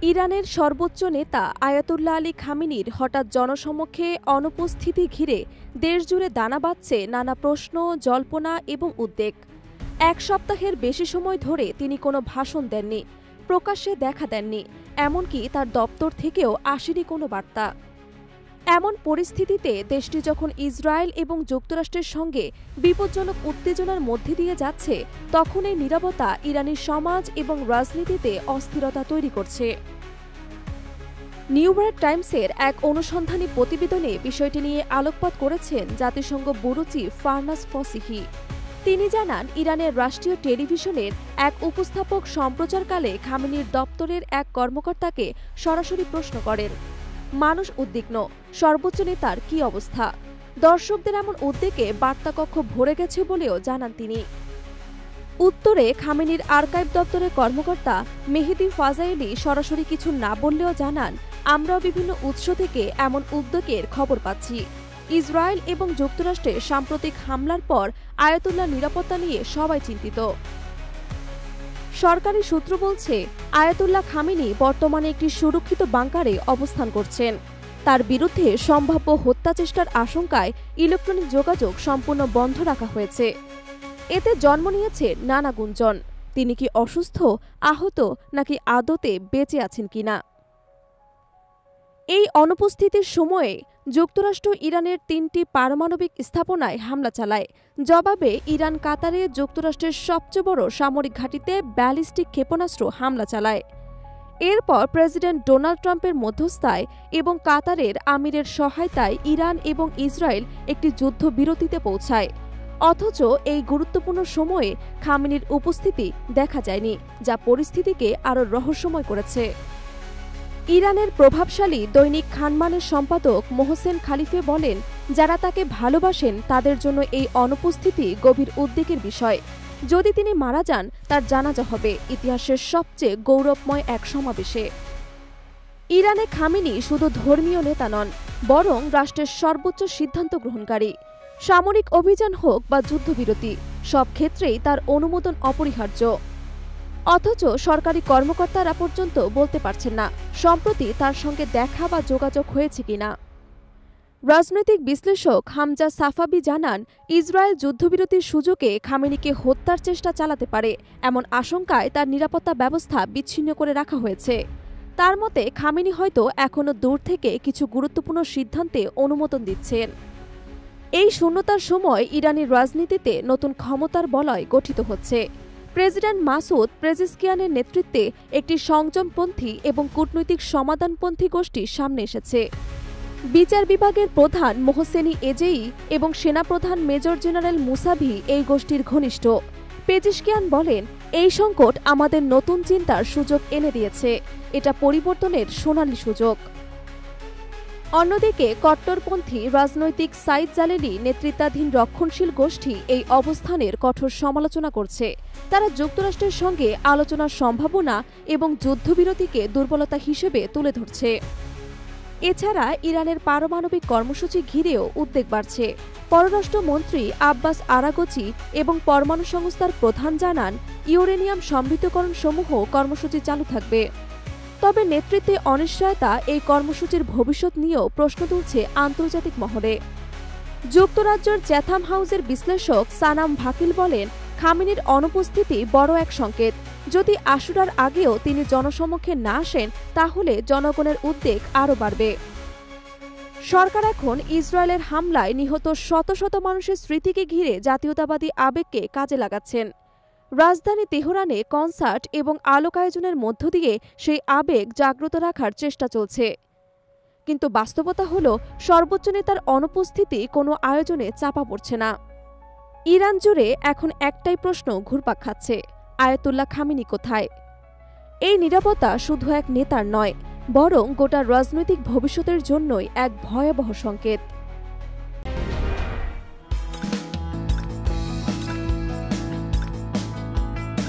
ইরানের সর্বোচ্চ নেতা আয়াতুল্লাহ আলী খামেনির হঠাৎ জনসমক্ষে অনুপস্থিতি ঘিরে দেশজুড়ে দানা বাঁধছে নানা প্রশ্ন, জল্পনা এবং উদ্বেগ। এক সপ্তাহের বেশি সময় ধরে তিনি কোনো ভাষণ দেননি, প্রকাশ্যে দেখা দেননি, এমনকি তার দপ্তর থেকেও আসেনি কোনো বার্তা। এমন পরিস্থিতিতে দেশটি যখন ইসরায়েল এবং যুক্তরাষ্ট্রের সঙ্গে বিপজ্জনক উত্তেজনার মধ্যে দিয়ে যাচ্ছে, তখন এই নীরবতা ইরানি সমাজ এবং রাজনীতিতে অস্থিরতা তৈরি করছে। নিউ ইয়র্ক টাইমসের এক অনুসন্ধানী প্রতিবেদনে বিষয়টি নিয়ে আলোকপাত করেছেন জাতিসংঘ ব্যুরো চিফ ফারনাস ফসিহি। তিনি জানান, ইরানের রাষ্ট্রীয় টেলিভিশনের এক উপস্থাপক সম্প্রচারকালে খামেনির দপ্তরের এক কর্মকর্তাকে সরাসরি প্রশ্ন করেন, মানুষ উদ্বিগ্ন, সর্বোচ্চ নেতার কী অবস্থা? দর্শকদের এমন উদ্বেগে বার্তাকক্ষ ভরে গেছে বলেও জানান তিনি। উত্তরে খামেনির আর্কাইভ দপ্তরের কর্মকর্তা মেহেদি ফাজাইলি সরাসরি কিছু না বললেও জানান, আমরাও বিভিন্ন উৎস থেকে এমন উদ্যোগের খবর পাচ্ছি। ইসরায়েল এবং যুক্তরাষ্ট্রের সাম্প্রতিক হামলার পর আয়াতুল্লাহ নিরাপত্তা নিয়ে সবাই চিন্তিত। সরকারি সূত্র বলছে, আয়াতুল্লাহ খামেনি বর্তমানে একটি সুরক্ষিত বাংকারে অবস্থান করছেন। তার বিরুদ্ধে সম্ভাব্য হত্যাচেষ্টার আশঙ্কায় ইলেকট্রনিক যোগাযোগ সম্পূর্ণ বন্ধ রাখা হয়েছে। এতে জন্ম নিয়েছে নানা গুঞ্জন, তিনি কি অসুস্থ, আহত, নাকি আদতে বেঁচে আছেন কিনা। এই অনুপস্থিতির সময়ে যুক্তরাষ্ট্র ইরানের ৩টি পারমাণবিক স্থাপনায় হামলা চালায়। জবাবে ইরান কাতারে যুক্তরাষ্ট্রের সবচেয়ে বড় সামরিক ঘাঁটিতে ব্যালিস্টিক ক্ষেপণাস্ত্র হামলা চালায়। এরপর প্রেসিডেন্ট ডোনাল্ড ট্রাম্পের মধ্যস্থায় এবং কাতারের আমিরের সহায়তায় ইরান এবং ইসরায়েল একটি যুদ্ধবিরতিতে পৌঁছায়। অথচ এই গুরুত্বপূর্ণ সময়ে খামেনির উপস্থিতি দেখা যায়নি, যা পরিস্থিতিকে আরও রহস্যময় করেছে। ইরানের প্রভাবশালী দৈনিক খানমানের সম্পাদক মোহসেন খালিফে বলেন, যারা তাকে ভালোবাসেন তাদের জন্য এই অনুপস্থিতি গভীর উদ্বেগের বিষয়। যদি তিনি মারা যান, তার জানাজা হবে ইতিহাসের সবচেয়ে গৌরবময় এক সমাবেশে। ইরানে খামেনি শুধু ধর্মীয় নেতা নন, বরং রাষ্ট্রের সর্বোচ্চ সিদ্ধান্ত গ্রহণকারী। সামরিক অভিযান হোক বা যুদ্ধবিরতি, সব ক্ষেত্রেই তার অনুমোদন অপরিহার্য। অথচ সরকারি কর্মকর্তারা পর্যন্ত বলতে পারছেন না সম্প্রতি তার সঙ্গে দেখা বা যোগাযোগ হয়েছে কিনা। রাজনৈতিক বিশ্লেষক হামজা সাফাবি জানান, ইসরায়েল যুদ্ধবিরতির সুযোগে খামেনিকে হত্যার চেষ্টা চালাতে পারে এমন আশঙ্কায় তার নিরাপত্তা ব্যবস্থা বিচ্ছিন্ন করে রাখা হয়েছে। তার মতে, খামেনি হয়তো এখনও দূর থেকে কিছু গুরুত্বপূর্ণ সিদ্ধান্তে অনুমোদন দিচ্ছেন। এই শূন্যতার সময় ইরানি রাজনীতিতে নতুন ক্ষমতার বলয় গঠিত হচ্ছে। প্রেসিডেন্ট মাসুদ পেজেশকিয়ানের নেতৃত্বে একটি সংযমপন্থী এবং কূটনৈতিক সমাধানপন্থী গোষ্ঠী সামনে এসেছে। বিচার বিভাগের প্রধান মোহসেনি এজেই এবং সেনাপ্রধান মেজর জেনারেল মুসাভি এই গোষ্ঠীর ঘনিষ্ঠ। পেজেশকিয়ান বলেন, এই সংকট আমাদের নতুন চিন্তার সুযোগ এনে দিয়েছে, এটা পরিবর্তনের সোনালী সুযোগ। অন্যদিকে কট্টরপন্থী রাজনৈতিক সাইদ জালেলি নেতৃত্বাধীন রক্ষণশীল গোষ্ঠী এই অবস্থানের কঠোর সমালোচনা করছে। তারা যুক্তরাষ্ট্রের সঙ্গে আলোচনার সম্ভাবনা এবং যুদ্ধবিরতিকে দুর্বলতা হিসেবে তুলে ধরছে। এছাড়া ইরানের পারমাণবিক কর্মসূচি ঘিরেও উদ্বেগ বাড়ছে। পররাষ্ট্রমন্ত্রী আব্বাস আরাগচি এবং পরমাণু সংস্থার প্রধান জানান, ইউরেনিয়াম সমৃদ্ধকরণ সমূহ কর্মসূচি চালু থাকবে। তবে নেতৃত্বে অনিশ্চয়তা এই কর্মসূচির ভবিষ্যৎ নিয়েও প্রশ্ন তুলছে আন্তর্জাতিক মহলে। যুক্তরাজ্যের চ্যাথাম হাউসের বিশ্লেষক সানাম ভাকিল বলেন, খামেনির অনুপস্থিতি বড় এক সংকেত। যদি আশুরার আগেও তিনি জনসমক্ষে না আসেন, তাহলে জনগণের উদ্বেগ আরও বাড়বে। সরকার এখন ইসরায়েলের হামলায় নিহত শত শত মানুষের স্মৃতিকে ঘিরে জাতীয়তাবাদী আবেগকে কাজে লাগাচ্ছেন। রাজধানী তেহরানে কনসার্ট এবং আলোক আয়োজনের মধ্য দিয়ে সেই আবেগ জাগ্রত রাখার চেষ্টা চলছে। কিন্তু বাস্তবতা হল, সর্বোচ্চ নেতার অনুপস্থিতি কোনো আয়োজনে চাপা পড়ছে না। ইরান জুড়ে এখন একটাই প্রশ্ন ঘুরপাক খাচ্ছে, আয়াতুল্লাহ খামেনি কোথায়? এই নীরবতা শুধু এক নেতার নয়, বরং গোটা রাজনৈতিক ভবিষ্যতের জন্যই এক ভয়াবহ সংকেত।